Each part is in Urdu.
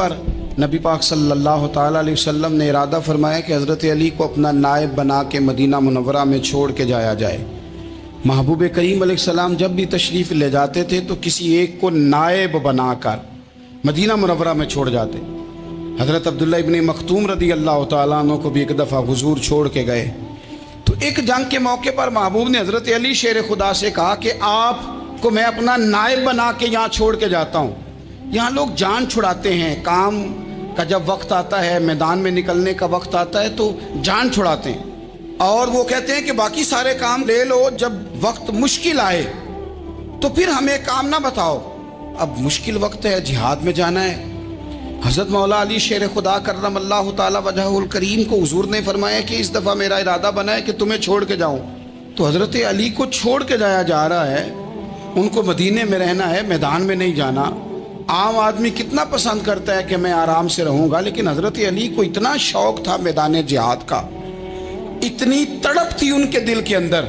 پر نبی پاک صلی اللہ تعالیٰ علیہ وسلم نے ارادہ فرمایا کہ حضرت علی کو اپنا نائب بنا کے مدینہ منورہ میں چھوڑ کے جایا جائے۔ محبوب کریم علیہ السلام جب بھی تشریف لے جاتے تھے تو کسی ایک کو نائب بنا کر مدینہ منورہ میں چھوڑ جاتے۔ حضرت عبداللہ ابن مختوم رضی اللہ تعالیٰ عنہ کو بھی ایک دفعہ حضور چھوڑ کے گئے تو ایک جنگ کے موقع پر محبوب نے حضرت علی شیر خدا سے کہا کہ آپ کو میں اپنا نائب بنا کے یہاں چھوڑ کے جاتا ہوں۔ یہاں لوگ جان چھڑاتے ہیں، کام کا جب وقت آتا ہے، میدان میں نکلنے کا وقت آتا ہے تو جان چھڑاتے ہیں، اور وہ کہتے ہیں کہ باقی سارے کام لے لو، جب وقت مشکل آئے تو پھر ہمیں کام نہ بتاؤ۔ اب مشکل وقت ہے، جہاد میں جانا ہے۔ حضرت مولا علی شیر خدا کرم اللہ تعالیٰ وجہہ الکریم کو حضور نے فرمایا کہ اس دفعہ میرا ارادہ بنا ہے کہ تمہیں چھوڑ کے جاؤں۔ تو حضرت علی کو چھوڑ کے جایا جا رہا ہے، ان کو مدینے میں رہنا ہے، میدان میں نہیں جانا۔ عام آدمی کتنا پسند کرتا ہے کہ میں آرام سے رہوں گا، لیکن حضرت علی کو اتنا شوق تھا میدان جہاد کا، اتنی تڑپ تھی ان کے دل کے اندر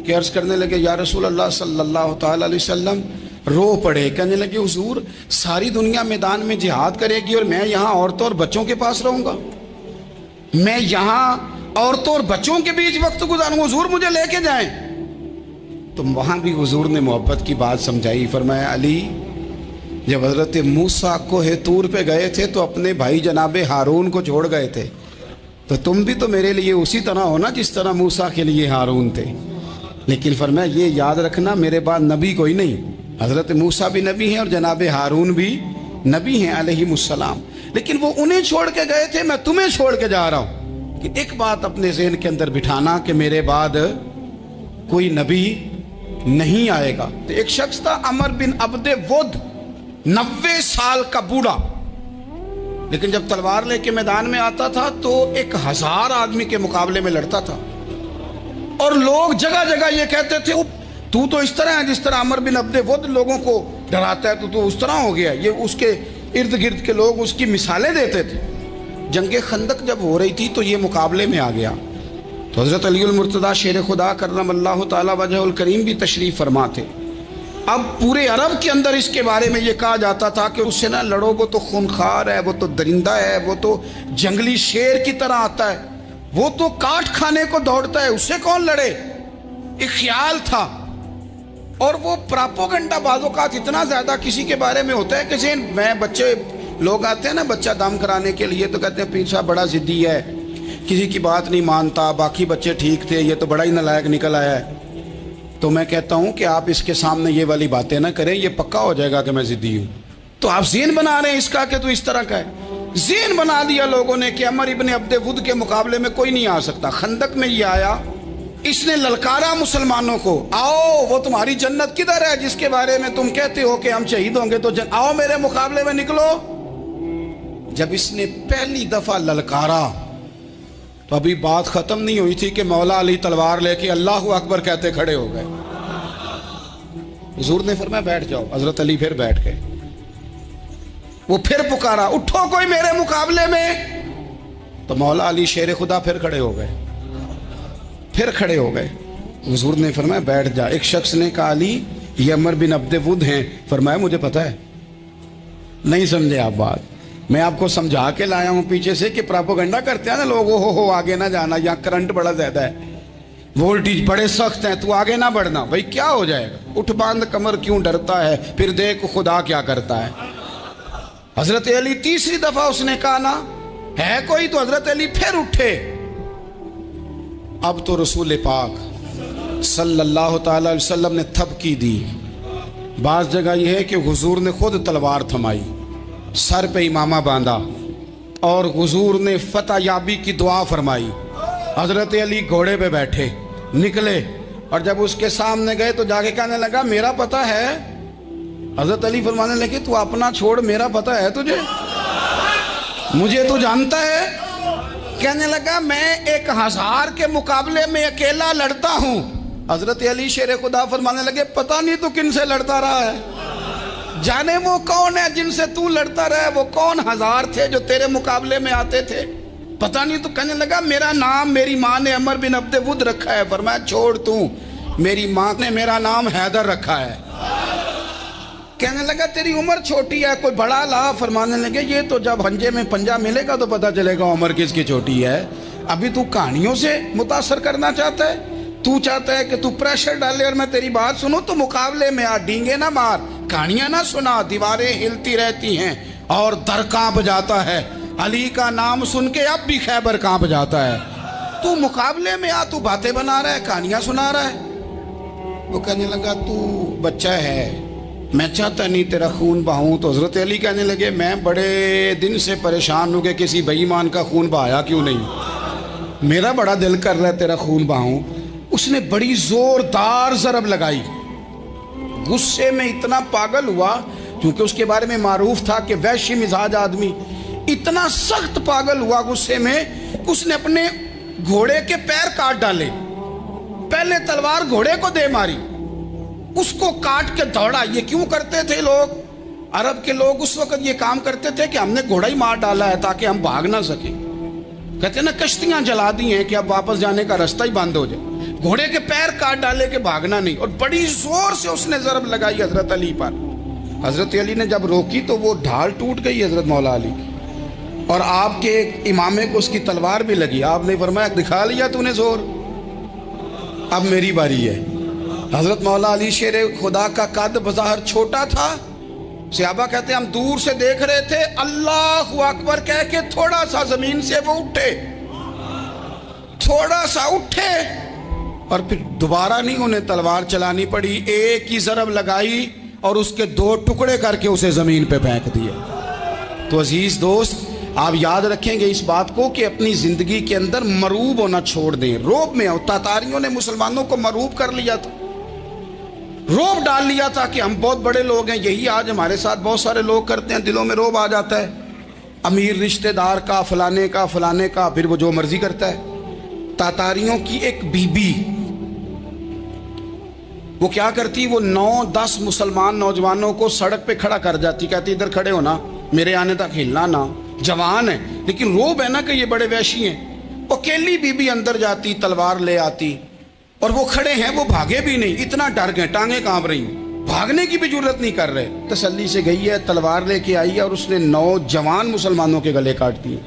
کہ عرض کرنے لگے یا رسول اللہ صلی اللہ تعالیٰ علیہ وسلم، رو پڑے، کہنے لگے حضور ساری دنیا میدان میں جہاد کرے گی اور میں یہاں عورتوں اور بچوں کے پاس رہوں گا، میں یہاں عورتوں اور بچوں کے بیچ وقت گزاروں، حضور مجھے لے کے جائیں۔ تو وہاں بھی حضور نے محبت کی بات سمجھائی، فرمایا علی جب حضرت موسیٰ کوہ طور پہ گئے تھے تو اپنے بھائی جناب ہارون کو چھوڑ گئے تھے، تو تم بھی تو میرے لیے اسی طرح ہو نا جس طرح موسیٰ کے لیے ہارون تھے۔ لیکن فرمایا یہ یاد رکھنا میرے بعد نبی کوئی نہیں، حضرت موسیٰ بھی نبی ہیں اور جناب ہارون بھی نبی ہیں علیہم السلام، لیکن وہ انہیں چھوڑ کے گئے تھے، میں تمہیں چھوڑ کے جا رہا ہوں۔ کہ ایک بات اپنے ذہن کے اندر بٹھانا کہ میرے بعد کوئی نبی نہیں آئے گا۔ تو ایک شخص تھا عمر بن عبد ود، 90 سال کا بوڑھا، لیکن جب تلوار لے کے میدان میں آتا تھا تو 1000 آدمی کے مقابلے میں لڑتا تھا، اور لوگ جگہ جگہ یہ کہتے تھے تو اس طرح ہے جس طرح عمر بن عبد ود لوگوں کو ڈراتا ہے، تو اس طرح ہو گیا۔ یہ اس کے ارد گرد کے لوگ اس کی مثالیں دیتے تھے۔ جنگ خندق جب ہو رہی تھی تو یہ مقابلے میں آ گیا، تو حضرت علی المرتضیٰ شیر خدا کرم اللہ تعالیٰ وجہ الکریم بھی تشریف فرما تھے۔ اب پورے عرب کے اندر اس کے بارے میں یہ کہا جاتا تھا کہ اس سے نہ لڑو، وہ تو خونخوار ہے، وہ تو درندہ ہے، وہ تو جنگلی شیر کی طرح آتا ہے، وہ تو کاٹ کھانے کو دوڑتا ہے، اس سے کون لڑے۔ ایک خیال تھا، اور وہ پراپوگنڈا بعض اوقات اتنا زیادہ کسی کے بارے میں ہوتا ہے کہ میں بچے لوگ آتے ہیں نا بچہ دم کرانے کے لیے، تو کہتے ہیں پیر صاحب بڑا ضدی ہے، کسی کی بات نہیں مانتا، باقی بچے ٹھیک تھے، یہ تو بڑا ہی نالائق نکل آیا ہے۔ تو میں کہتا ہوں کہ آپ اس کے سامنے یہ والی باتیں نہ کریں، یہ پکا ہو جائے گا کہ میں ضدی ہوں۔ تو آپ ذہن بنا رہے ہیں اس کا کہ تو اس طرح کا ہے، ذہن بنا دیا لوگوں نے کہ عمر ابن عبد ود کے مقابلے میں کوئی نہیں آ سکتا۔ خندق میں یہ آیا، اس نے للکارا مسلمانوں کو، آؤ وہ تمہاری جنت کدھر ہے جس کے بارے میں تم کہتے ہو کہ ہم شہید ہوں گے، تو آؤ میرے مقابلے میں نکلو۔ جب اس نے پہلی دفعہ للکارا تو ابھی بات ختم نہیں ہوئی تھی کہ مولا علی تلوار لے کے اللہ اکبر کہتے کھڑے ہو گئے۔ حضور نے فرمایا بیٹھ جاؤ، حضرت علی پھر بیٹھ گئے۔ وہ پھر پکارا اٹھو کوئی میرے مقابلے میں، تو مولا علی شیر خدا پھر کھڑے ہو گئے، پھر کھڑے ہو گئے۔ حضور نے فرمایا بیٹھ جا۔ ایک شخص نے کہا علی یہ عمر بن عبد ود ہیں، فرمایا مجھے پتہ ہے، نہیں سمجھے آپ بات، میں آپ کو سمجھا کے لایا ہوں پیچھے سے کہ پراپوگنڈا کرتے ہیں نا لوگ، ہو آگے نہ جانا، یہاں کرنٹ بڑا زیادہ ہے، وولٹیج بڑے سخت ہیں، تو آگے نہ بڑھنا۔ بھائی کیا ہو جائے گا، اٹھ باندھ کمر کیوں ڈرتا ہے، پھر دیکھ خدا کیا کرتا ہے۔ حضرت علی تیسری دفعہ اس نے کہا نا ہے کوئی، تو حضرت علی پھر اٹھے۔ اب تو رسول پاک صلی اللہ تعالی علیہ وسلم نے تھپکی دی۔ بعض جگہ یہ ہے کہ حضور نے خود تلوار تھمائی، سر پہ امامہ باندھا، اور حضور نے فتح یابی کی دعا فرمائی۔ حضرت علی گھوڑے پہ بیٹھے نکلے، اور جب اس کے سامنے گئے تو جا کے کہنے لگا میرا پتہ ہے۔ حضرت علی فرمانے لگے تو اپنا چھوڑ، میرا پتہ ہے تجھے، مجھے تو جانتا ہے۔ کہنے لگا میں 1000 کے مقابلے میں اکیلا لڑتا ہوں۔ حضرت علی شیر خدا فرمانے لگے پتہ نہیں تو کن سے لڑتا رہا ہے، جانے وہ کون ہے جن سے تو لڑتا رہا ہے، وہ کون 1000 تھے جو تیرے مقابلے میں آتے تھے، پتہ نہیں۔ تو کہنے لگا میرا نام میری ماں نے عمر بن عبد ود رکھا ہے۔ فرمایا چھوڑ تو، میری ماں نے میرا نام حیدر رکھا ہے۔ کہنے لگا تیری عمر چھوٹی ہے، کوئی بڑا لا۔ فرمانے لگے یہ تو جب ہنجے میں پنجہ ملے گا تو پتہ چلے گا عمر کس کی چھوٹی ہے، ابھی تو کہانیوں سے متاثر کرنا چاہتا ہے، تو چاہتا ہے کہ تو پریشر ڈالے اور میں تیری بات سنوں، تو مقابلے میں آ، ڈینگے نہ مار، کہانیاں نہ سنا، دیواریں ہلتی رہتی ہیں اور در کانپ جاتا ہے، علی کا نام سن کے اب بھی خیبر کانپ جاتا ہے، تو مقابلے میں آ، تو باتیں بنا رہا ہے، کہانیاں سنا رہا ہے۔ وہ کہنے لگا تو بچہ ہے، میں چاہتا نہیں تیرا خون بہاؤں۔ تو حضرت علی کہنے لگے میں بڑے دن سے پریشان ہوں کہ کسی بے ایمان کا خون بہایا کیوں نہیں، میرا بڑا دل کر رہا ہے تیرا خون بہاؤں۔ اس نے بڑی زوردار ضرب لگائی، غصے میں اتنا پاگل ہوا، کیونکہ اس کے بارے میں معروف تھا کہ وحشی مزاج آدمی، اتنا سخت پاگل ہوا غصے میں کہ اس نے اپنے گھوڑے کے پیر کاٹ ڈالے، پہلے تلوار گھوڑے کو دے ماری، اس کو کاٹ کے دوڑا۔ یہ کیوں کرتے تھے لوگ، عرب کے لوگ اس وقت یہ کام کرتے تھے کہ ہم نے گھوڑا ہی مار ڈالا ہے تاکہ ہم بھاگ نہ سکیں، کہتے ہیں نا کشتیاں جلا دی ہیں کہ اب واپس جانے کا رستہ ہی بند ہو جائے، گھوڑے کے پیر کاٹ ڈالے کہ بھاگنا نہیں، اور بڑی زور سے اس نے ضرب لگائی حضرت علی پر۔ حضرت علی نے جب روکی تو وہ ڈھال ٹوٹ گئی حضرت مولا علی کی، اور آپ کے امامے کو اس کی تلوار بھی لگی۔ آپ نے فرمایا دکھا لیا تو نے زور، اب میری باری ہے۔ حضرت مولا علی شیر خدا کا قد بظاہر چھوٹا تھا، صحابہ کہتے ہیں ہم دور سے دیکھ رہے تھے، اللہ اکبر کہہ کے تھوڑا سا زمین سے وہ اٹھے، تھوڑا سا اٹھے، اور پھر دوبارہ نہیں انہیں تلوار چلانی پڑی، ایک ہی ضرب لگائی اور اس کے دو ٹکڑے کر کے اسے زمین پہ پھینک دیے۔ تو عزیز دوست آپ یاد رکھیں گے اس بات کو کہ اپنی زندگی کے اندر مروب ہونا چھوڑ دیں، روب میں۔ تاتاریوں نے مسلمانوں کو مروب کر لیا تھا، روب ڈال لیا تھا کہ ہم بہت بڑے لوگ ہیں، یہی آج ہمارے ساتھ بہت سارے لوگ کرتے ہیں، دلوں میں روب آ جاتا ہے، امیر رشتہ دار کا، فلانے کا، فلانے کا، پھر وہ جو مرضی کرتا ہے۔ تاتاریوں کی ایک بی بی وہ کیا کرتی، وہ 9-10 مسلمان نوجوانوں کو سڑک پہ کھڑا کر جاتی، کہتی ادھر کھڑے ہونا، میرے آنے تک ہلنا نہ، جوان ہے لیکن روب ہے نا کہ یہ بڑے وحشی ہیں۔ اکیلی بی بی اندر جاتی، تلوار لے آتی، اور وہ کھڑے ہیں، وہ بھاگے بھی نہیں، اتنا ڈر گئے، ٹانگیں کانپ رہی ہیں، بھاگنے کی بھی جرت نہیں کر رہے، تسلی سے گئی ہے، تلوار لے کے آئی ہے، اور اس نے 9 جوان مسلمانوں کے گلے کاٹ دیے۔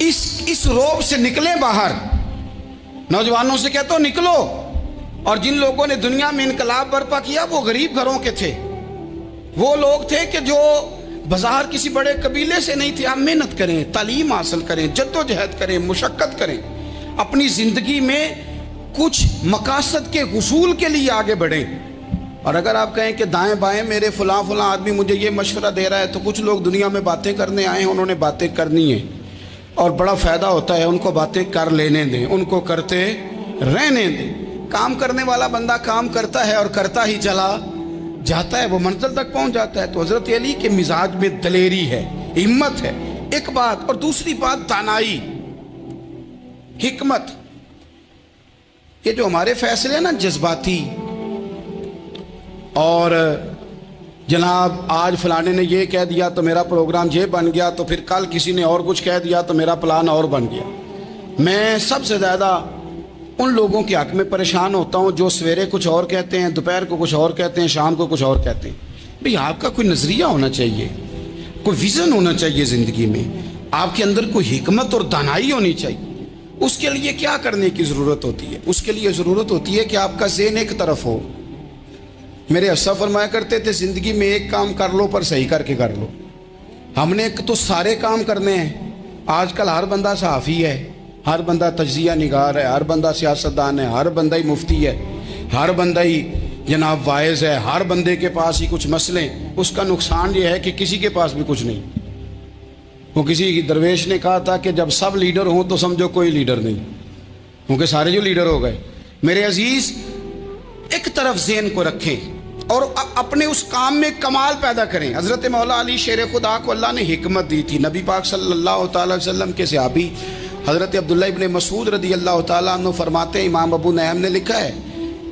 اس روب سے نکلیں باہر، نوجوانوں سے کہتا ہوں نکلو۔ اور جن لوگوں نے دنیا میں انقلاب برپا کیا وہ غریب گھروں کے تھے، وہ لوگ تھے کہ جو بظاہر کسی بڑے قبیلے سے نہیں تھے۔ آپ محنت کریں، تعلیم حاصل کریں، جدوجہد کریں، مشقت کریں، اپنی زندگی میں کچھ مقاصد کے حصول کے لیے آگے بڑھیں۔ اور اگر آپ کہیں کہ دائیں بائیں میرے فلاں آدمی مجھے یہ مشورہ دے رہا ہے، تو کچھ لوگ دنیا میں باتیں کرنے آئے ہیں، انہوں نے باتیں کرنی ہیں اور بڑا فائدہ ہوتا ہے، ان کو باتیں کر لینے دیں، ان کو کرتے رہنے دیں۔ کام کرنے والا بندہ کام کرتا ہے اور کرتا ہی چلا جاتا ہے، وہ منزل تک پہنچ جاتا ہے۔ تو حضرت علی کے مزاج میں دلیری ہے، ہمت ہے، ایک بات، اور دوسری بات دانائی، حکمت۔ یہ جو ہمارے فیصلے ہیں نا جذباتی، اور جناب آج فلانے نے یہ کہہ دیا تو میرا پروگرام یہ بن گیا، تو پھر کل کسی نے اور کچھ کہہ دیا تو میرا پلان اور بن گیا۔ میں سب سے زیادہ ان لوگوں کے حق میں پریشان ہوتا ہوں جو سویرے کچھ اور کہتے ہیں، دوپہر کو کچھ اور کہتے ہیں، شام کو کچھ اور کہتے ہیں۔ بھئی آپ کا کوئی نظریہ ہونا چاہیے، کوئی ویژن ہونا چاہیے زندگی میں، آپ کے اندر کوئی حکمت اور دانائی ہونی چاہیے۔ اس کے لیے کیا کرنے کی ضرورت ہوتی ہے؟ اس کے لیے ضرورت ہوتی ہے کہ آپ کا ذہن ایک طرف ہو۔ میرے اسا فرمایا کرتے تھے زندگی میں ایک کام کر لو پر صحیح کر کے کر لو۔ ہم نے تو سارے کام کرنے ہیں۔ آج کل ہر بندہ صحافی ہے، ہر بندہ تجزیہ نگار ہے، ہر بندہ سیاستدان ہے، ہر بندہ ہی مفتی ہے، ہر بندہ ہی جناب واعظ ہے، ہر بندے کے پاس ہی کچھ مسئلے۔ اس کا نقصان یہ ہے کہ کسی کے پاس بھی کچھ نہیں۔ وہ کسی درویش نے کہا تھا کہ جب سب لیڈر ہوں تو سمجھو کوئی لیڈر نہیں، کیونکہ سارے جو لیڈر ہو گئے۔ میرے عزیز ایک طرف ذہن کو رکھیں اور اپنے اس کام میں کمال پیدا کریں۔ حضرت مولا علی شیر خدا کو اللہ نے حکمت دی تھی۔ نبی پاک صلی اللہ تعالی وسلم کے صحابی حضرت عبداللہ ابن مسعود رضی اللہ تعالیٰ عنہ فرماتے ہیں، امام ابو نعیم نے لکھا ہے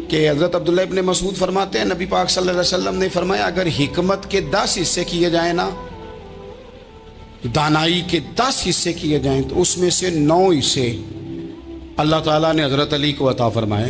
کہ حضرت عبداللہ ابن مسعود فرماتے ہیں نبی پاک صلی اللہ علیہ وسلم نے فرمایا اگر حکمت کے 10 حصے کیے جائیں نا، دانائی کے 10 حصے کیے جائیں، تو اس میں سے 9 حصے اللہ تعالیٰ نے حضرت علی کو عطا فرمائے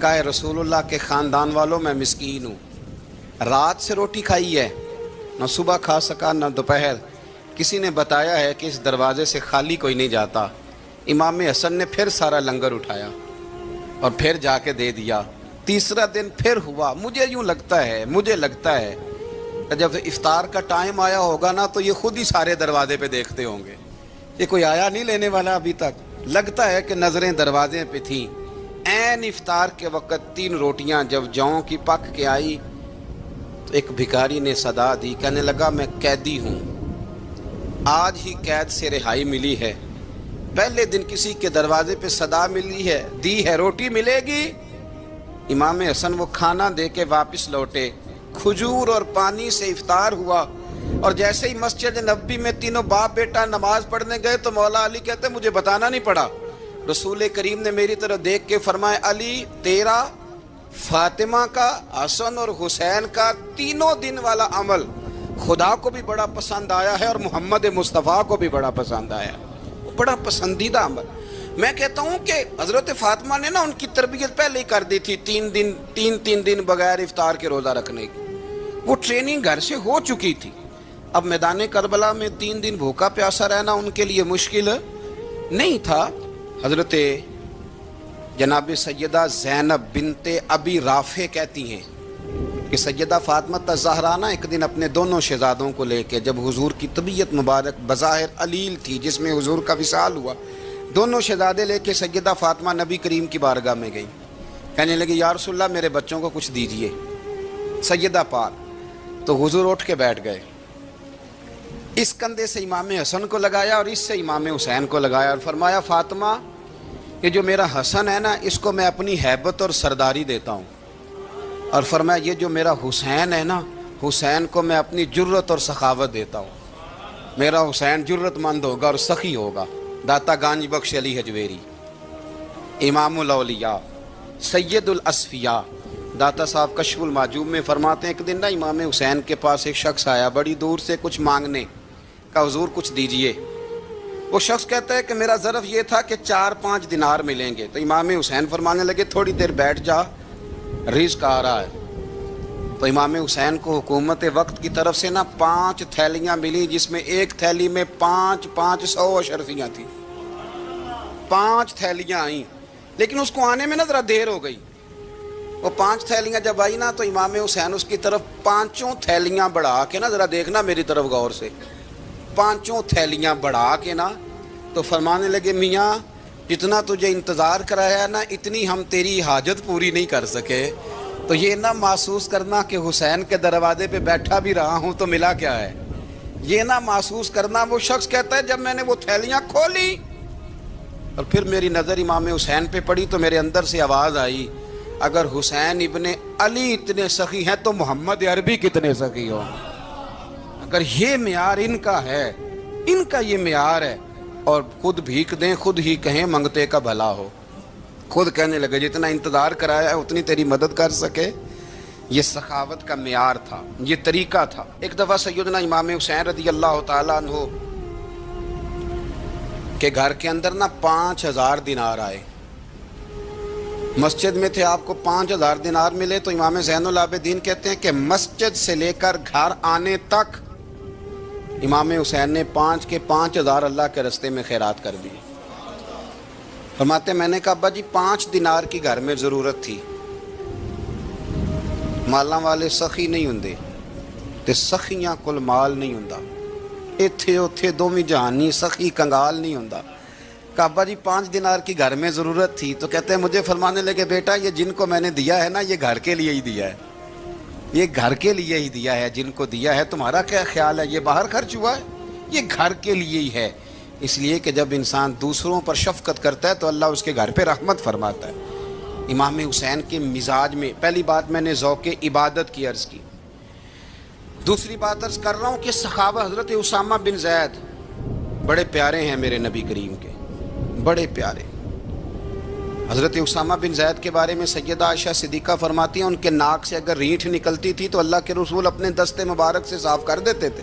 کہا ہے رسول اللہ کے خاندان والوں میں مسکین ہوں، رات سے روٹی کھائی ہے، نہ صبح کھا سکا نہ دوپہر، کسی نے بتایا ہے کہ اس دروازے سے خالی کوئی نہیں جاتا۔ امام حسن نے پھر سارا لنگر اٹھایا اور پھر جا کے دے دیا۔ تیسرا دن پھر ہوا، مجھے لگتا ہے کہ جب افطار کا ٹائم آیا ہوگا نا تو یہ خود ہی سارے دروازے پہ دیکھتے ہوں گے، یہ کوئی آیا نہیں لینے والا ابھی تک۔ لگتا ہے کہ نظریں دروازے پہ تھیں۔ عین افطار کے وقت 3 روٹیاں جب جاؤں کی پک کے آئی تو ایک بھکاری نے صدا دی، کہنے لگا میں قیدی ہوں، آج ہی قید سے رہائی ملی ہے، پہلے دن کسی کے دروازے پہ صدا ملی ہے، دی ہے روٹی ملے گی۔ امام حسن وہ کھانا دے کے واپس لوٹے، کھجور اور پانی سے افطار ہوا، اور جیسے ہی مسجد نبوی میں تینوں باپ بیٹا نماز پڑھنے گئے تو مولا علی کہتے مجھے بتانا نہیں پڑا، رسول کریم نے میری طرف دیکھ کے فرمایا علی تیرا، فاطمہ کا، حسن اور حسین کا 3 دن والا عمل خدا کو بھی بڑا پسند آیا ہے اور محمد مصطفیٰ کو بھی بڑا پسند آیا، بڑا پسندیدہ عمل۔ میں کہتا ہوں کہ حضرت فاطمہ نے نا ان کی تربیت پہلے ہی کر دی تھی، 3 دن بغیر افطار کے روزہ رکھنے کی، وہ ٹریننگ گھر سے ہو چکی تھی۔ اب میدان کربلا میں 3 دن بھوکا پیاسا رہنا ان کے لیے مشکل نہیں تھا۔ حضرت جناب سیدہ زینب بنت ابی رافع کہتی ہیں کہ سیدہ فاطمہ الزہرا نا ایک دن اپنے دونوں شہزادوں کو لے کے، جب حضور کی طبیعت مبارک بظاہر علیل تھی جس میں حضور کا وصال ہوا، دونوں شہزادے لے کے سیدہ فاطمہ نبی کریم کی بارگاہ میں گئی، کہنے لگی یا رسول اللہ میرے بچوں کو کچھ دیجئے سیدہ پاک۔ تو حضور اٹھ کے بیٹھ گئے، اس کندھے سے امام حسن کو لگایا اور اس سے امام حسین کو لگایا اور فرمایا فاطمہ یہ جو میرا حسن ہے نا اس کو میں اپنی ہیبت اور سرداری دیتا ہوں، اور فرمایا یہ جو میرا حسین ہے نا حسین کو میں اپنی جرت اور سخاوت دیتا ہوں، میرا حسین جرت مند ہوگا اور سخی ہوگا۔ داتا گانج بخش علی حجویری، امام الاولیاء، سید الاصفیاء، داتا صاحب کشف المعجوب میں فرماتے ہیں ایک دن نا امام حسین کے پاس ایک شخص آیا بڑی دور سے کچھ مانگنے کا، حضور کچھ دیجئے۔ وہ شخص کہتا ہے کہ میرا ظرف یہ تھا کہ 4-5 دینار ملیں گے، تو امام حسین فرمانے لگے تھوڑی دیر بیٹھ جا، رزق آ رہا ہے۔ تو امام حسین کو حکومت وقت کی طرف سے نا 5 تھیلیاں ملی، جس میں ایک تھیلی میں 500 اشرفیاں تھیں، 5 تھیلیاں آئیں، لیکن اس کو آنے میں نا ذرا دیر ہو گئی۔ وہ 5 تھیلیاں جب آئی نا تو امام حسین اس کی طرف 5 تھیلیاں بڑھا کے نا، ذرا دیکھنا میری طرف غور سے، 5 تھیلیاں بڑھا کے نا تو فرمانے لگے میاں جتنا تجھے انتظار کرایا نا اتنی ہم تیری حاجت پوری نہیں کر سکے، تو یہ نہ محسوس کرنا کہ حسین کے دروازے پہ بیٹھا بھی رہا ہوں تو ملا کیا ہے، یہ نہ محسوس کرنا۔ وہ شخص کہتا ہے جب میں نے وہ تھیلیاں کھولی اور پھر میری نظر امام حسین پہ پڑی تو میرے اندر سے آواز آئی اگر حسین ابن علی اتنے سخی ہیں تو محمد عربی کتنے سخی ہو۔ اگر یہ معیار ان کا ہے، ان کا یہ معیار ہے، اور خود بھیک دیں خود ہی کہیں منگتے کا بھلا ہو، خود کہنے لگے جتنا انتظار کرایا ہے اتنی تیری مدد کر سکے، یہ سخاوت کا معیار تھا، یہ طریقہ تھا۔ ایک دفعہ سیدنا امام حسین رضی اللہ تعالیٰ عنہ کے گھر کے اندر نا 5000 دینار آئے، مسجد میں تھے، آپ کو 5000 دینار ملے تو امام زین العابدین کہتے ہیں کہ مسجد سے لے کر گھر آنے تک امام حسین نے 5 کے 5000 اللہ کے رستے میں خیرات کر دی۔ فرماتے میں نے کہا ابا جی 5 دینار کی گھر میں ضرورت تھی، مالاں والے سخی نہیں ہوندے تے سخیاں کل مال نہیں ہوندا، ایتھے اوتھے دوویں جہانی سخی کنگال نہیں ہوندا۔ کہا ابا جی 5 دینار کی گھر میں ضرورت تھی، تو کہتے ہیں مجھے فرمانے لگے بیٹا یہ جن کو میں نے دیا ہے نا یہ گھر کے لیے ہی دیا ہے، یہ گھر کے لیے ہی دیا ہے، جن کو دیا ہے تمہارا کیا خیال ہے یہ باہر خرچ ہوا ہے، یہ گھر کے لیے ہی ہے۔ اس لیے کہ جب انسان دوسروں پر شفقت کرتا ہے تو اللہ اس کے گھر پہ رحمت فرماتا ہے۔ امام حسین کے مزاج میں پہلی بات میں نے ذوق عبادت کی عرض کی، دوسری بات عرض کر رہا ہوں کہ صحابہ حضرت اسامہ بن زید بڑے پیارے ہیں میرے نبی کریم کے، بڑے پیارے۔ حضرت اسامہ بن زید کے بارے میں سیدہ عائشہ صدیقہ فرماتی ہیں ان کے ناک سے اگر رینٹھ نکلتی تھی تو اللہ کے رسول اپنے دستے مبارک سے صاف کر دیتے تھے،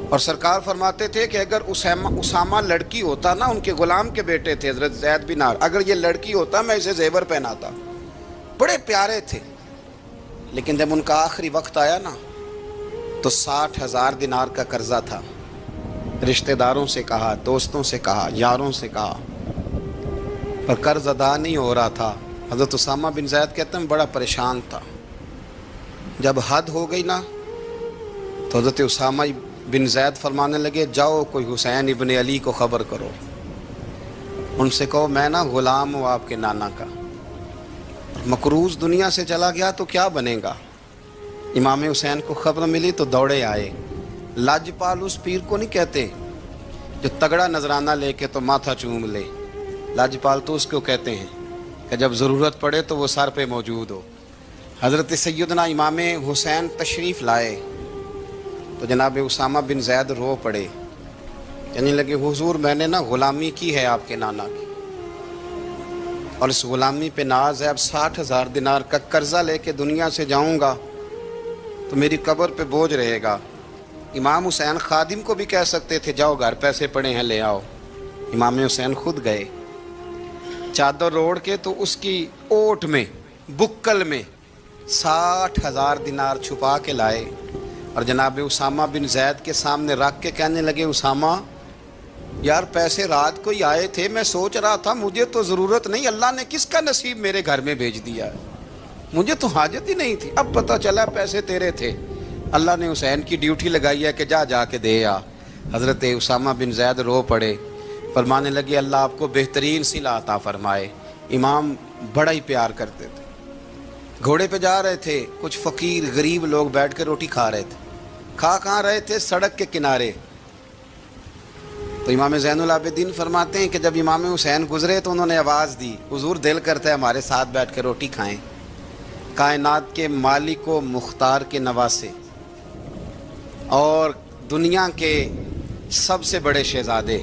اور سرکار فرماتے تھے کہ اگر اسامہ لڑکی ہوتا نا، ان کے غلام کے بیٹے تھے حضرت زید بن عمرو، اگر یہ لڑکی ہوتا میں اسے زیور پہناتا، بڑے پیارے تھے، لیکن جب ان کا آخری وقت آیا نا تو 60,000 دینار کا قرضہ تھا۔ رشتہ داروں سے کہا، دوستوں سے کہا، یاروں سے کہا، پر قرض ادا نہیں ہو رہا تھا۔ حضرت اسامہ بن زید کہتے ہیں بڑا پریشان تھا۔ جب حد ہو گئی نا تو حضرت اسامہ بن زید فرمانے لگے جاؤ کوئی حسین ابن علی کو خبر کرو، ان سے کہو میں نا غلام ہوں آپ کے نانا کا، مقروض دنیا سے چلا گیا تو کیا بنے گا۔ امام حسین کو خبر ملی تو دوڑے آئے۔ لاجپال اس پیر کو نہیں کہتے جو تگڑا نذرانہ لے کے تو ماتھا چوم لے، لاجپال تو اس کو کہتے ہیں کہ جب ضرورت پڑے تو وہ سر پہ موجود ہو۔ حضرت سیدنا امام حسین تشریف لائے تو جناب اسامہ بن زید رو پڑے، کہنے لگے حضور میں نے نا غلامی کی ہے آپ کے نانا کی، اور اس غلامی پہ ناز ہے، اب 60,000 دینار کا قرضہ لے کے دنیا سے جاؤں گا تو میری قبر پہ بوجھ رہے گا۔ امام حسین خادم کو بھی کہہ سکتے تھے جاؤ گھر پیسے پڑے ہیں لے آؤ، امام حسین خود گئے، چادر اوڑھ کے تو اس کی اوٹ میں بکل میں 60,000 دینار چھپا کے لائے اور جناب اسامہ بن زید کے سامنے رکھ کے کہنے لگے اسامہ یار پیسے رات کو ہی آئے تھے، میں سوچ رہا تھا مجھے تو ضرورت نہیں، اللہ نے کس کا نصیب میرے گھر میں بھیج دیا ہے، مجھے تو حاجت ہی نہیں تھی، اب پتہ چلا پیسے تیرے تھے، اللہ نے حسین کی ڈیوٹی لگائی ہے کہ جا کے دے آ۔ حضرت اسامہ بن زید رو پڑے، فرمانے لگے اللہ آپ کو بہترین صلہ عطا فرمائے۔ امام بڑا ہی پیار کرتے تھے، گھوڑے پہ جا رہے تھے، کچھ فقیر غریب لوگ بیٹھ کے روٹی کھا رہے تھے، کہاں رہے تھے سڑک کے کنارے، تو امام زین العابدین فرماتے ہیں کہ جب امام حسین گزرے تو انہوں نے آواز دی حضور دل کرتا ہے ہمارے ساتھ بیٹھ کے روٹی کھائیں۔ کائنات کے مالک و مختار کے نواسے اور دنیا کے سب سے بڑے شہزادے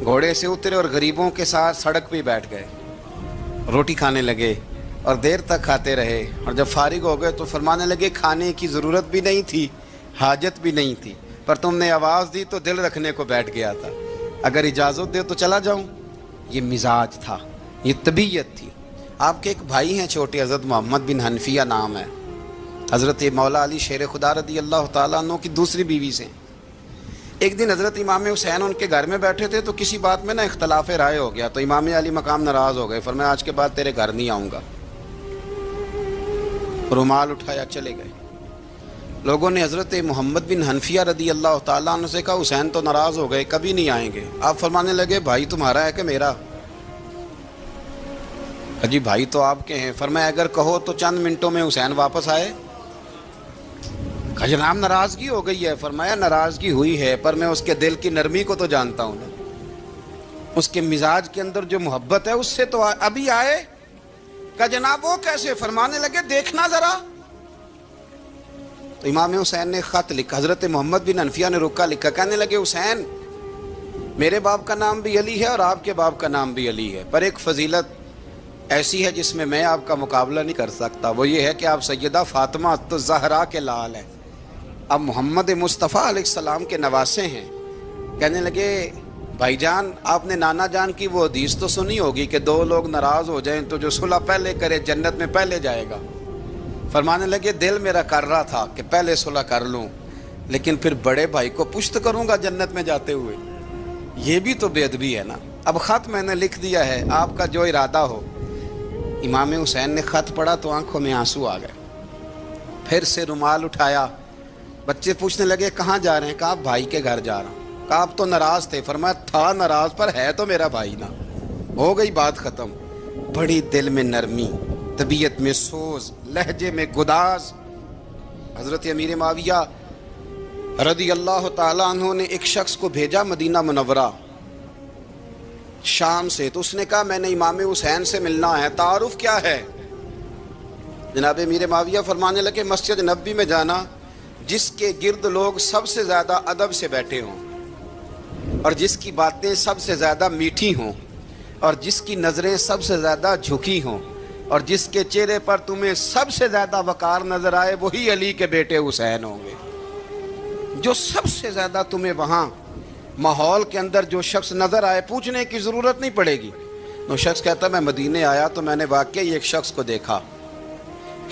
گھوڑے سے اترے اور غریبوں کے ساتھ سڑک پہ بیٹھ گئے، روٹی کھانے لگے اور دیر تک کھاتے رہے، اور جب فارغ ہو گئے تو فرمانے لگے کھانے کی ضرورت بھی نہیں تھی، حاجت بھی نہیں تھی، پر تم نے آواز دی تو دل رکھنے کو بیٹھ گیا تھا، اگر اجازت دے تو چلا جاؤں۔ یہ مزاج تھا، یہ طبیعت تھی۔ آپ کے ایک بھائی ہیں چھوٹے، حضرت محمد بن حنفیہ نام ہے، حضرت مولا علی شیر خدا رضی اللہ تعالیٰ عنہ کی دوسری بیوی سے۔ ایک دن حضرت امام حسین ان کے گھر میں بیٹھے تھے تو کسی بات میں نا اختلاف رائے ہو گیا، تو امام علی مقام ناراض ہو گئے، فرمایا آج کے بعد تیرے گھر نہیں آؤں گا، رومال اٹھایا چلے گئے۔ لوگوں نے حضرت محمد بن حنفیہ رضی اللہ تعالیٰ عنہ سے کہا حسین تو ناراض ہو گئے، کبھی نہیں آئیں گے۔ آپ فرمانے لگے بھائی تمہارا ہے کہ میرا؟ جی بھائی تو آپ کے ہیں۔ فرمایا اگر کہو تو چند منٹوں میں حسین واپس آئے۔ جناب ناراضگی ہو گئی ہے۔ فرمایا ناراضگی ہوئی ہے پر میں اس کے دل کی نرمی کو تو جانتا ہوں نا، اس کے مزاج کے اندر جو محبت ہے اس سے تو ابھی آئے۔ کہ جناب وہ کیسے؟ فرمانے لگے دیکھنا ذرا۔ تو امام حسین نے خط لکھا، حضرت محمد بن حنفیہ نے رکا لکھا، کہنے لگے حسین میرے باپ کا نام بھی علی ہے اور آپ کے باپ کا نام بھی علی ہے، پر ایک فضیلت ایسی ہے جس میں میں آپ کا مقابلہ نہیں کر سکتا، وہ یہ ہے کہ آپ سیدہ فاطمہ الزہرا کے لال ہیں، اب محمد مصطفیٰ علیہ السلام کے نواسے ہیں۔ کہنے لگے بھائی جان آپ نے نانا جان کی وہ حدیث تو سنی ہوگی کہ دو لوگ ناراض ہو جائیں تو جو صلح پہلے کرے جنت میں پہلے جائے گا۔ فرمانے لگے دل میرا کر رہا تھا کہ پہلے صلح کر لوں، لیکن پھر بڑے بھائی کو پشت کروں گا جنت میں جاتے ہوئے، یہ بھی تو بے ادبی ہے نا۔ اب خط میں نے لکھ دیا ہے، آپ کا جو ارادہ ہو۔ امام حسین نے خط پڑھا تو آنکھوں میں آنسو آ گئے، پھر سے رومال اٹھایا۔ بچے پوچھنے لگے کہاں جا رہے ہیں؟ کہا بھائی کے گھر جا رہا ہوں۔ کہا آپ تو ناراض تھے؟ فرمایا تھا ناراض پر ہے تو میرا بھائی نا، ہو گئی بات ختم۔ بڑی دل میں نرمی، طبیعت میں سوز، لہجے میں گداز۔ حضرت امیر معاویہ رضی اللہ تعالیٰ عنہ نے ایک شخص کو بھیجا مدینہ منورہ شام سے، تو اس نے کہا میں نے امام حسین سے ملنا ہے، تعارف کیا ہے؟ جناب امیر معاویہ فرمانے لگے مسجد نبوی میں جانا جس کے گرد لوگ سب سے زیادہ ادب سے بیٹھے ہوں اور جس کی باتیں سب سے زیادہ میٹھی ہوں اور جس کی نظریں سب سے زیادہ جھکی ہوں اور جس کے چہرے پر تمہیں سب سے زیادہ وقار نظر آئے وہی علی کے بیٹے حسین ہوں گے۔ جو سب سے زیادہ تمہیں وہاں ماحول کے اندر جو شخص نظر آئے پوچھنے کی ضرورت نہیں پڑے گی۔ وہ شخص کہتا میں مدینے آیا تو میں نے واقعی ایک شخص کو دیکھا،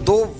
2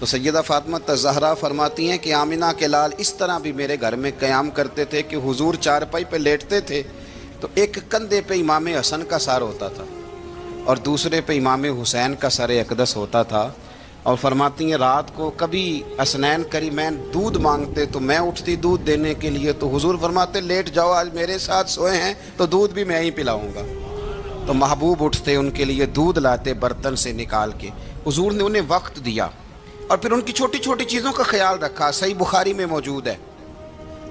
تو سیدہ فاطمہ الزہرا فرماتی ہیں کہ آمنہ کے لال اس طرح بھی میرے گھر میں قیام کرتے تھے کہ حضور چارپائی پہ لیٹتے تھے تو ایک کندھے پہ امام حسن کا سر ہوتا تھا اور دوسرے پہ امام حسین کا سر اقدس ہوتا تھا، اور فرماتی ہیں رات کو کبھی حسنین کریمین دودھ مانگتے تو میں اٹھتی دودھ دینے کے لیے، تو حضور فرماتے لیٹ جاؤ، آج میرے ساتھ سوئے ہیں تو دودھ بھی میں ہی پلاؤں گا، تو محبوب اٹھتے ان کے لیے دودھ لاتے برتن سے نکال کے، حضور نے انہیں وقت دیا اور پھر ان کی چھوٹی چھوٹی چیزوں کا خیال رکھا۔ صحیح بخاری میں موجود ہے،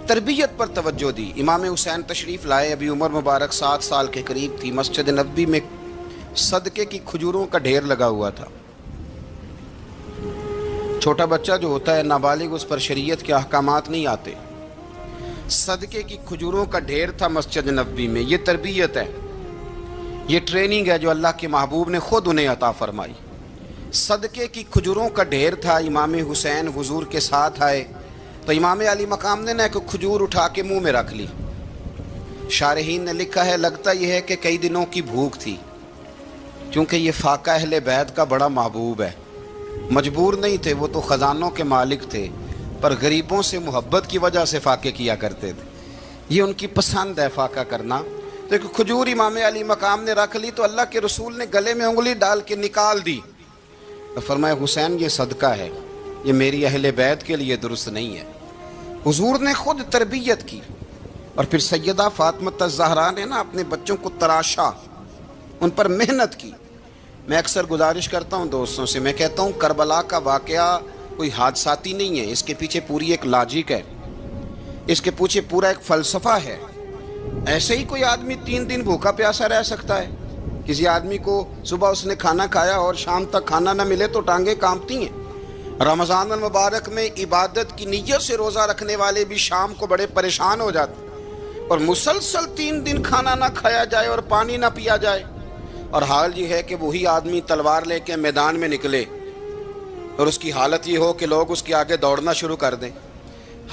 تربیت پر توجہ دی۔ امام حسین تشریف لائے، ابھی عمر مبارک 7 سال کے قریب تھی، مسجد نبوی میں صدقے کی کھجوروں کا ڈھیر لگا ہوا تھا۔ چھوٹا بچہ جو ہوتا ہے نابالغ، اس پر شریعت کے احکامات نہیں آتے، صدقے کی کھجوروں کا ڈھیر تھا مسجد نبوی میں۔ یہ تربیت ہے، یہ ٹریننگ ہے جو اللہ کے محبوب نے خود انہیں عطا فرمائی۔ صدقے کی کھجوروں کا ڈھیر تھا، امام حسین حضور کے ساتھ آئے تو امام علی مقام نے ایک کھجور اٹھا کے منہ میں رکھ لی۔ شارحین نے لکھا ہے لگتا یہ ہے کہ کئی دنوں کی بھوک تھی، کیونکہ یہ فاقہ اہل بیت کا بڑا محبوب ہے، مجبور نہیں تھے، وہ تو خزانوں کے مالک تھے، پر غریبوں سے محبت کی وجہ سے فاقے کیا کرتے تھے، یہ ان کی پسند ہے فاقہ کرنا۔ تو ایک کھجور امام علی مقام نے رکھ لی تو اللہ کے رسول نے گلے میں انگلی ڈال کے نکال دی، تو فرمایا حسین یہ صدقہ ہے، یہ میری اہل بیت کے لیے درست نہیں ہے۔ حضور نے خود تربیت کی، اور پھر سیدہ فاطمہ الزہرا نے اپنے بچوں کو تراشا، ان پر محنت کی۔ میں اکثر گزارش کرتا ہوں دوستوں سے، میں کہتا ہوں کربلا کا واقعہ کوئی حادثاتی نہیں ہے، اس کے پیچھے پوری ایک لاجک ہے، اس کے پیچھے پورا ایک فلسفہ ہے۔ ایسے ہی کوئی آدمی 3 دن بھوکا پیاسا رہ سکتا ہے؟ کسی آدمی کو صبح اس نے کھانا کھایا اور شام تک کھانا نہ ملے تو ٹانگیں کانپتی ہیں۔ رمضان المبارک میں عبادت کی نیت سے روزہ رکھنے والے بھی شام کو بڑے پریشان ہو جاتے، اور مسلسل 3 دن کھانا نہ کھایا جائے اور پانی نہ پیا جائے، اور حال یہ ہے کہ وہی آدمی تلوار لے کے میدان میں نکلے اور اس کی حالت یہ ہو کہ لوگ اس کے آگے دوڑنا شروع کر دیں،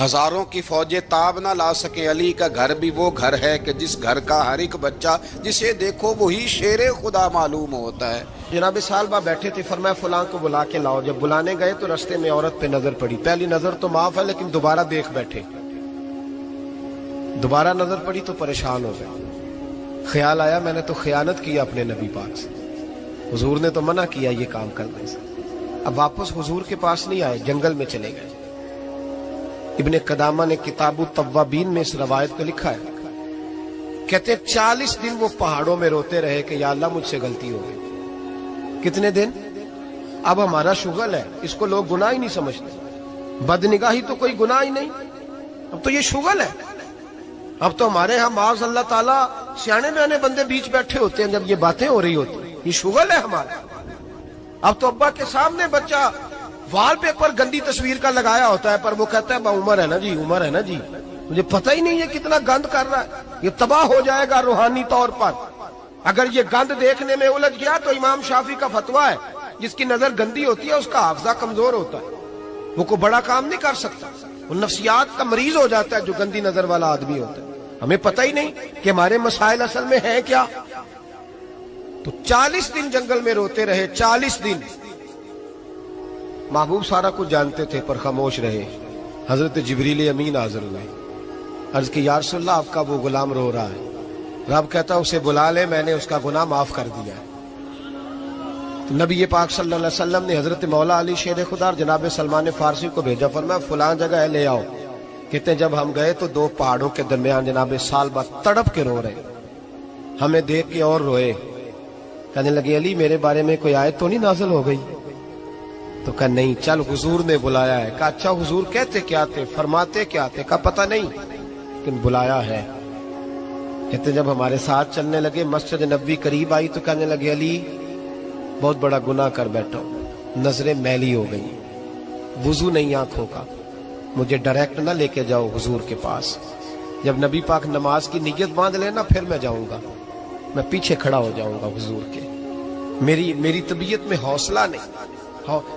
ہزاروں کی فوجیں تاب نہ لا سکیں۔ علی کا گھر بھی وہ گھر ہے کہ جس گھر کا ہر ایک بچہ جسے دیکھو وہی شیر خدا معلوم ہوتا ہے۔ جناب صالبہ بیٹھے تھے، فرمایا فلاں کو بلا کے لاؤ۔ جب بلانے گئے تو رستے میں عورت پہ نظر پڑی، پہلی نظر تو معاف ہے لیکن دوبارہ دیکھ بیٹھے، دوبارہ نظر پڑی تو پریشان ہو گئے۔ خیال آیا میں نے تو خیانت کی اپنے نبی پاک سے، حضور نے تو منع کیا یہ کام کرنے سے۔ اب واپس حضور کے پاس نہیں آئے، جنگل میں چلے گئے۔ ابن قدامہ نے کتاب التوابین میں اس روایت کو لکھا ہے، کہتے 40 دن وہ پہاڑوں میں روتے رہے کہ یا اللہ مجھ سے غلطی ہو گئی۔ کتنے دن؟ اب ہمارا شغل ہے، اس کو لوگ گناہ ہی نہیں سمجھتے، بدنگاہی تو کوئی گناہ ہی نہیں، اب تو یہ شغل ہے۔ اب تو ہمارے ہاں معاذ اللہ تعالیٰ سیانے بیانے بندے بیچ بیٹھے ہوتے ہیں جب یہ باتیں ہو رہی ہوتی ہیں، یہ شغل ہے ہمارا۔ اب تو ابا کے سامنے بچہ وال پیپر گندی تصویر کا لگایا ہوتا ہے، پر وہ کہتا ہے عمر ہے نا جی، عمر ہے نا جی، مجھے پتہ ہی نہیں یہ کتنا گند کر رہا ہے، یہ تباہ ہو جائے گا روحانی طور پر۔ اگر یہ گند دیکھنے میں الجھ گیا تو امام شافعی کا فتویٰ ہے جس کی نظر گندی ہوتی ہے اس کا حافظہ کمزور ہوتا ہے، وہ کوئی بڑا کام نہیں کر سکتا، وہ نفسیات کا مریض ہو جاتا ہے جو گندی نظر والا آدمی ہوتا ہے۔ ہمیں پتہ ہی نہیں کہ ہمارے مسائل اصل میں ہیں کیا۔ تو 40 دن جنگل میں روتے رہے، 40 دن۔ محبوب سارا کچھ جانتے تھے پر خاموش رہے۔ حضرت جبریل امین حاضر ہوئے، عرض کی یا رسول اللہ آپ کا وہ غلام رو رہا ہے۔ رب کہتا اسے بلا لے، میں نے اس کا گناہ معاف کر دیا ہے۔ تو نبی پاک صلی اللہ علیہ وسلم نے حضرت مولا علی شیر خدا اور جناب سلمان فارسی کو بھیجا، فرمایا فلاں جگہ ہے لے آؤ۔ کہتے ہیں جب ہم گئے تو 2 پہاڑوں کے درمیان جناب صالبہ تڑپ کے رو رہے، ہمیں دیکھ کے اور روئے، کہنے لگے علی میرے بارے میں کوئی آیت تو نہیں نازل ہو گئی؟ تو کہا نہیں، چل حضور نے بلایا ہے۔ کہا اچھا حضور کہتے کیا تھے، فرماتے کیا تھے؟ کہا پتہ نہیں لیکن بلایا ہے۔ کہتے جب ہمارے ساتھ چلنے لگے، مسجد نبوی قریب آئی تو کہنے لگے علی بہت بڑا گناہ کر بیٹھا ہوں، نظریں میلی ہو گئی، وضو نہیں آنکھوں کا، مجھے ڈائریکٹ نہ لے کے جاؤ حضور کے پاس، جب نبی پاک نماز کی نیت باندھ لینا پھر میں جاؤں گا، میں پیچھے کھڑا ہو جاؤں گا حضور کے، میری طبیعت میں حوصلہ نہیں۔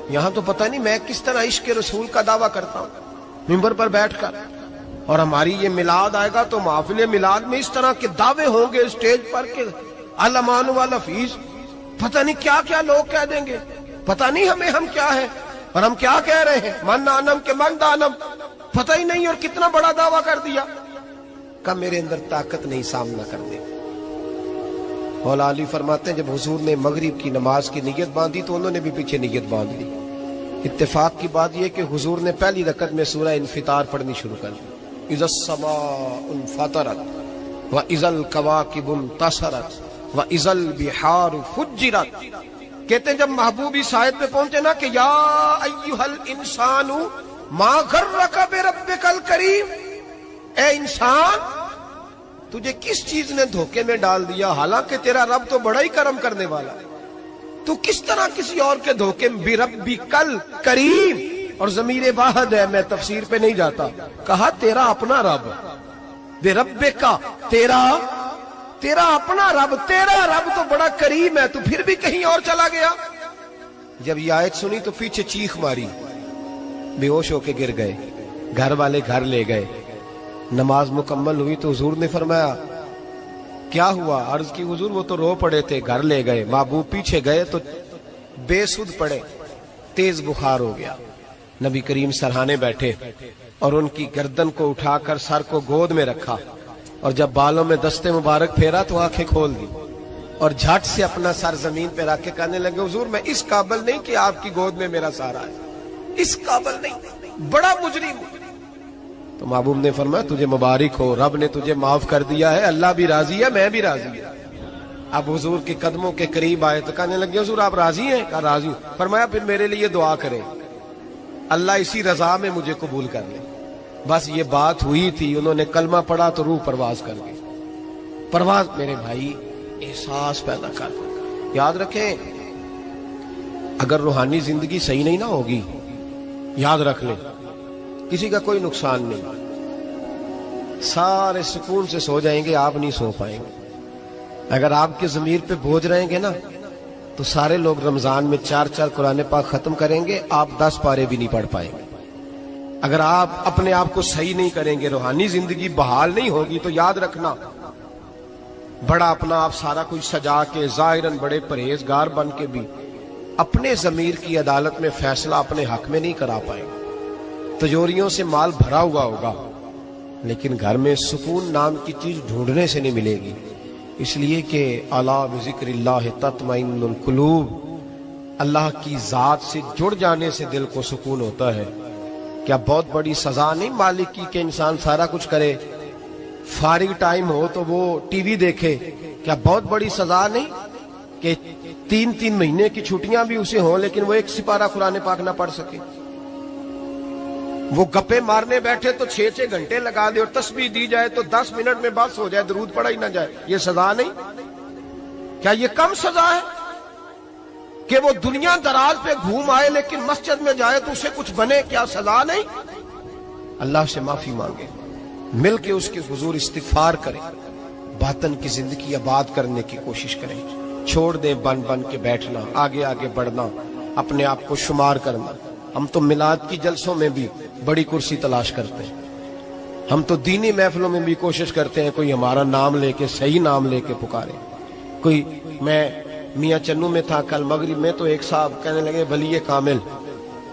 یہاں تو پتہ نہیں میں کس طرح عشق رسول کا دعویٰ کرتا ہوں ممبر پر بیٹھ کر، اور ہماری یہ میلاد آئے گا تو محفل میلاد میں اس طرح کے دعوے ہوں گے اسٹیج پر کہ علمان والحفیظ، پتہ نہیں کیا کیا لوگ کہہ دیں گے، پتہ نہیں ہم کیا ہے۔ اور ہم کیا کہہ رہے ہیں؟ من دانم کے من دانم، پتہ ہی نہیں اور کتنا بڑا دعویٰ کر دیا کہ میرے اندر طاقت نہیں سامنا کر دے۔ مولا علی فرماتے ہیں جب حضور نے مغرب کی نماز کی نیت باندھی تو انہوں نے بھی پیچھے نیت باندھ لی۔ اتفاق کی بات یہ کہ حضور نے پہلی رکعت میں سورہ انفطار پڑھنی شروع کر دی، اذا السماء انفطرت واذا الکواکب انتصرت واذا البحار فجرت۔ کہتے ہیں جب محبوب اس آیت پہ پہنچے نا کہ یا ایھا الانسان ما غرک بربک الکریم، اے انسان تجھے کس چیز نے دھوکے میں ڈال دیا، حالانکہ تیرا رب تو بڑا ہی کرم کرنے والا ہے، تو کس طرح کسی اور کے دھوکے میں بربک الکریم، اور ضمیر واحد ہے، میں تفسیر پہ نہیں جاتا، کہا تیرا اپنا رب، بربک تیرا اپنا رب، تیرا رب تو بڑا کریم ہے، تو پھر بھی کہیں اور چلا گیا۔ جب یہ آیت سنی تو پیچھے چیخ ماری، بے ہوش ہو کے گر گئے، گھر والے گھر لے گئے، نماز مکمل ہوئی تو حضور نے فرمایا کیا ہوا؟ عرض کی حضور وہ تو رو پڑے تھے، گھر لے گئے، محبوب پیچھے گئے تو بے سدھ پڑے، تیز بخار ہو گیا۔ نبی کریم سرہانے بیٹھے اور ان کی گردن کو اٹھا کر سر کو گود میں رکھا، اور جب بالوں میں دستے مبارک پھیرا تو آنکھیں کھول دی اور جھٹ سے اپنا سر زمین پہ رکھ کے کہنے لگے حضور میں اس قابل نہیں کہ آپ کی گود میں میرا سارا ہے، اس قابل نہیں، بڑا مجرم ہوں۔ تو محبوب نے فرمایا تجھے مبارک ہو، رب نے تجھے معاف کر دیا ہے، اللہ بھی راضی ہے، میں بھی راضی ہوں۔ اب حضور کے قدموں کے قریب آئے تو کہنے لگے حضور آپ راضی ہیں؟ کہا راضی ہوں۔ فرمایا پھر میرے لیے دعا کریں، اللہ اسی رضا میں مجھے قبول کر لے۔ بس یہ بات ہوئی تھی، انہوں نے کلمہ پڑھا تو روح پرواز کر گئی۔ پرواز میرے بھائی احساس پیدا کر، یاد رکھیں اگر روحانی زندگی صحیح نہیں نہ ہوگی، یاد رکھ لیں کسی کا کوئی نقصان نہیں، سارے سکون سے سو جائیں گے، آپ نہیں سو پائیں گے۔ اگر آپ کے ضمیر پہ بوجھ رہیں گے نا تو سارے لوگ رمضان میں 4 قرآن پاک ختم کریں گے، آپ 10 پارے بھی نہیں پڑھ پائیں گے۔ اگر آپ اپنے آپ کو صحیح نہیں کریں گے، روحانی زندگی بحال نہیں ہوگی، تو یاد رکھنا بڑا اپنا آپ سارا کچھ سجا کے ظاہراً بڑے پرہیزگار بن کے بھی اپنے ضمیر کی عدالت میں فیصلہ اپنے حق میں نہیں کرا پائیں گے۔ تجوریوں سے مال بھرا ہوا ہوگا لیکن گھر میں سکون نام کی چیز ڈھونڈنے سے نہیں ملے گی، اس لیے کہ الا بذکر اللہ تطمئن القلوب، اللہ کی ذات سے جڑ جانے سے دل کو سکون ہوتا ہے۔ کیا بہت بڑی سزا نہیں مالک کی کہ انسان سارا کچھ کرے، فارغ ٹائم ہو تو وہ ٹی وی دیکھے؟ کیا بہت بڑی سزا نہیں کہ 3 مہینے کی چھٹیاں بھی اسے ہوں لیکن وہ 1 سپارہ قرآن پاک نہ پڑھ سکے؟ وہ گپے مارنے بیٹھے تو 6 گھنٹے لگا دے اور تسبیح دی جائے تو 10 منٹ میں بس ہو جائے، درود پڑھا ہی نہ جائے، یہ سزا نہیں؟ کیا یہ کم سزا ہے کہ وہ دنیا دراز پہ گھوم آئے لیکن مسجد میں جائے تو اسے کچھ بنے؟ کیا سزا نہیں؟ اللہ سے معافی مانگے، مل کے اس کے حضور استغفار کریں، باطن کی زندگی آباد کرنے کی کوشش کریں، چھوڑ دیں بن کے بیٹھنا، آگے آگے بڑھنا، اپنے آپ کو شمار کرنا۔ ہم تو میلاد کی جلسوں میں بھی بڑی کرسی تلاش کرتے ہیں، ہم تو دینی محفلوں میں بھی کوشش کرتے ہیں کوئی ہمارا نام لے کے، صحیح نام لے کے پکارے۔ کوئی میں میاں چنو میں تھا کل مغرب میں، تو ایک صاحب کہنے لگے ولی کامل،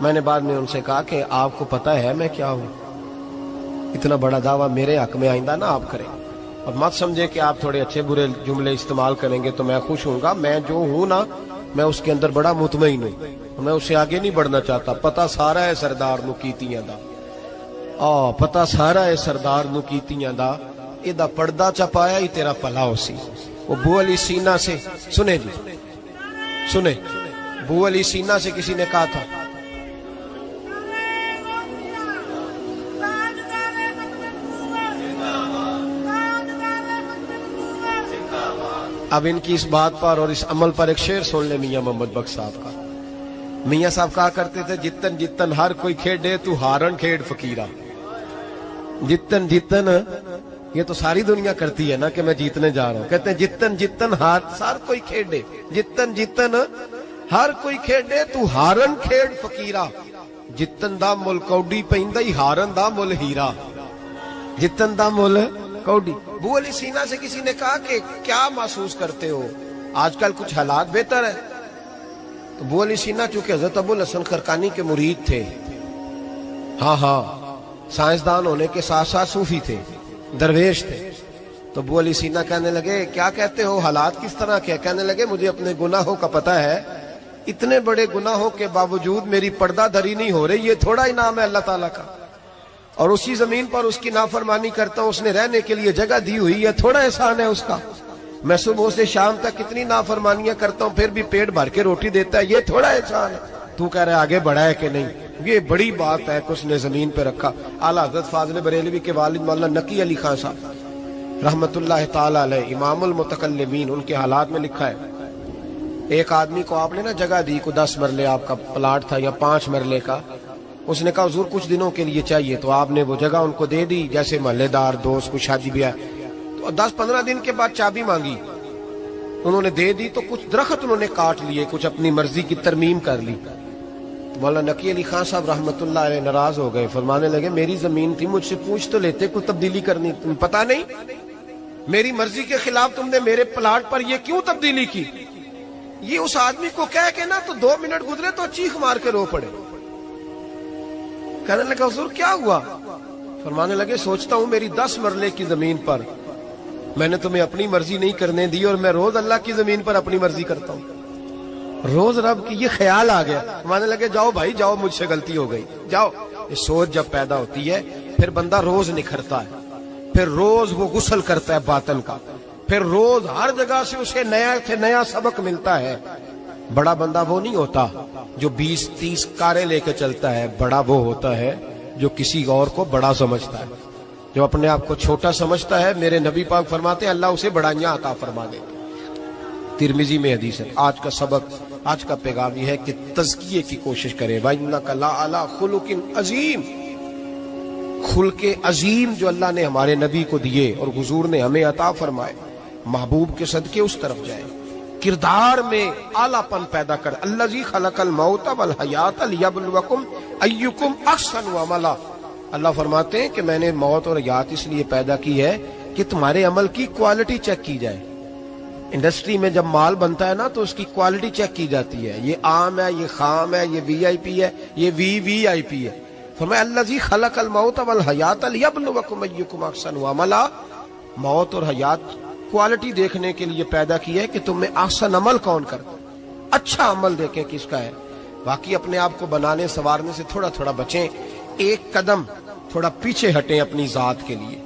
میں نے بعد میں ان سے کہا کہ آپ کو پتہ ہے میں کیا ہوں؟ اتنا بڑا دعویٰ میرے حق میں آئندہ نہ آپ کریں، اور مت سمجھے کہ آپ تھوڑے اچھے برے جملے استعمال کریں گے تو میں خوش ہوں گا۔ میں جو ہوں نا میں اس کے اندر بڑا مطمئن ہوں، میں اس سے آگے نہیں بڑھنا چاہتا۔ پتہ سارا ہے سردار نو کیتیاں دا، پتہ سارا ہے سردار نو کیتیاں دا، ایدہ پردہ چپایا ہی تیرا پلا ہو سی۔ وہ بو علی سینہ سے سنے جی، سنے بو علی سینہ سے کسی نے کہا تھا اب ان کی اس بات پر اور اس عمل پر ایک شعر سن لے میاں محمد بخش صاحب کا۔ میاں صاحب کہا کرتے تھے جتن جتن ہر کوئی کھیڑے تو ہارن کھیڑ فقیرہ۔ جتن جتن یہ تو ساری دنیا کرتی ہے نا کہ میں جیتنے جا رہا ہوں، کہتے ہیں جتن جتن ہر کوئی کھیڑے، جتن جتن ہر کوئی کھیڑے تو ہارن کھیڑ فقیرہ۔ جتن دا مل کوڈی پیندا ہی ہارن دا مل ہیرا، جتن دا مل کوڈی۔ بو علی سینہ سے کسی نے کہا کہ کیا محسوس کرتے ہو آج کل، کچھ حالات بہتر ہے؟ تو ابو علی سینا چونکہ حضرت ابو الحسن خرقانی کے مرید تھے، ہاں سائنسدان ہونے کے ساتھ ساتھ صوفی تھے، درویش تھے، تو ابو علی سینا کہنے لگے کیا کہتے ہو، حالات کس طرح کے؟ کہنے لگے مجھے اپنے گناہوں کا پتہ ہے، اتنے بڑے گناہوں کے باوجود میری پردہ دھری نہیں ہو رہی، یہ تھوڑا انعام ہے اللہ تعالیٰ کا، اور اسی زمین پر اس کی نافرمانی کرتا ہوں، اس نے رہنے کے لیے جگہ دی ہوئی ہے، تھوڑا احسان ہے اس کا، میں صبح سے شام تک کتنی نافرمانیاں کرتا ہوں پھر بھی پیٹ بھر کے روٹی دیتا ہے، یہ تھوڑا احسان ہے، تو کہہ رہے آگے بڑھا ہے کہ نہیں؟ یہ بڑی بات ہے کہ اس نے زمین پہ رکھا۔ اعلیٰ حضرت فاضل بریلوی کے والد مولانا نقی علی خان صاحب رحمت اللہ تعالی علیہ، امام المتکلمین، ان کے حالات میں لکھا ہے ایک آدمی کو آپ نے نا جگہ دی، کو 10 مرلے آپ کا پلاٹ تھا یا 5 مرلے کا، اس نے کہا حضور کچھ دنوں کے لیے چاہیے، تو آپ نے وہ جگہ ان کو دے دی، جیسے محلے دار دوست کو شادی بھی ہے، تو 10-15 دن کے بعد چابی مانگی، انہوں نے دے دی، تو کچھ درخت انہوں نے کاٹ لیے، کچھ اپنی مرضی کی ترمیم کر لی، مولانا نقی علی خان صاحب رحمت اللہ علیہ ناراض ہو گئے، فرمانے لگے میری زمین تھی، مجھ سے پوچھ تو لیتے کوئی تبدیلی کرنی، تم پتہ نہیں میری مرضی کے خلاف تم نے میرے پلاٹ پر یہ کیوں تبدیلی کی؟ یہ اس آدمی کو کہہ کے نا تو 2 منٹ گزرے تو چیخ مار کے رو پڑے، کہنے لگا حضور کیا ہوا؟ فرمانے لگے سوچتا ہوں میری 10 مرلے کی زمین پر میں نے تمہیں اپنی مرضی نہیں کرنے دی، اور میں روز اللہ کی زمین پر اپنی مرضی کرتا ہوں، روز رب کی یہ خیال آ گیا، فرمانے لگے جاؤ بھائی جاؤ، مجھ سے غلطی ہو گئی، جاؤ۔ یہ سوچ جب پیدا ہوتی ہے پھر بندہ روز نکھرتا ہے، پھر روز وہ غسل کرتا ہے باطن کا، پھر روز ہر جگہ سے اسے نیا سے نیا سبق ملتا ہے۔ بڑا بندہ وہ نہیں ہوتا جو 20-30 کاریں لے کے چلتا ہے، بڑا وہ ہوتا ہے جو کسی اور کو بڑا سمجھتا ہے، جو اپنے آپ کو چھوٹا سمجھتا ہے، میرے نبی پاک فرماتے ہیں اللہ اسے بڑائیاں عطا فرما دے۔ ترمذی میں حدیث ہے۔ آج کا سبق، آج کا پیغام یہ ہے کہ تزکیے کی کوشش کریں، وَإِنَّكَ لَعَلَىٰ خُلُقٍ عَظِيمٍ، خلق عظیم جو اللہ نے ہمارے نبی کو دیے اور حضور نے ہمیں عطا فرمائے، محبوب کے صدقے اس طرف جائیں، کردار میں اعلیٰ پن پیدا کر۔ الذی خلق الموت والحیات لیبلوکم ایکم احسن عملا، اللہ فرماتے ہیں کہ میں نے موت اور حیات اس لیے پیدا کی ہے کہ تمہارے عمل کی کوالٹی چیک کی جائے۔ انڈسٹری میں جب مال بنتا ہے نا تو اس کی کوالٹی چیک کی جاتی ہے، یہ عام ہے، یہ خام ہے، یہ وی آئی پی ہے، یہ وی آئی پی ہے۔ فرمایا الذی خلق الموت والحیات لیبلوکم ایکم احسن عملا، موت اور حیات کوالٹی دیکھنے کے لیے پیدا کی ہے کہ تم میں احسن عمل کون کرتا، اچھا عمل دیکھیں کس کا ہے۔ باقی اپنے آپ کو بنانے سنوارنے سے تھوڑا تھوڑا بچیں، ایک قدم تھوڑا پیچھے ہٹیں اپنی ذات کے لیے،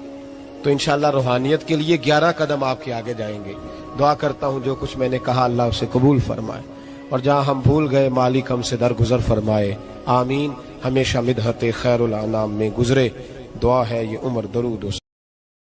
تو انشاءاللہ روحانیت کے لیے 11 قدم آپ کے آگے جائیں گے۔ دعا کرتا ہوں جو کچھ میں نے کہا اللہ اسے قبول فرمائے، اور جہاں ہم بھول گئے مالک ہم سے درگزر فرمائے، آمین۔ ہمیشہ مدحت خیر الانام میں گزرے، دعا ہے یہ عمر درود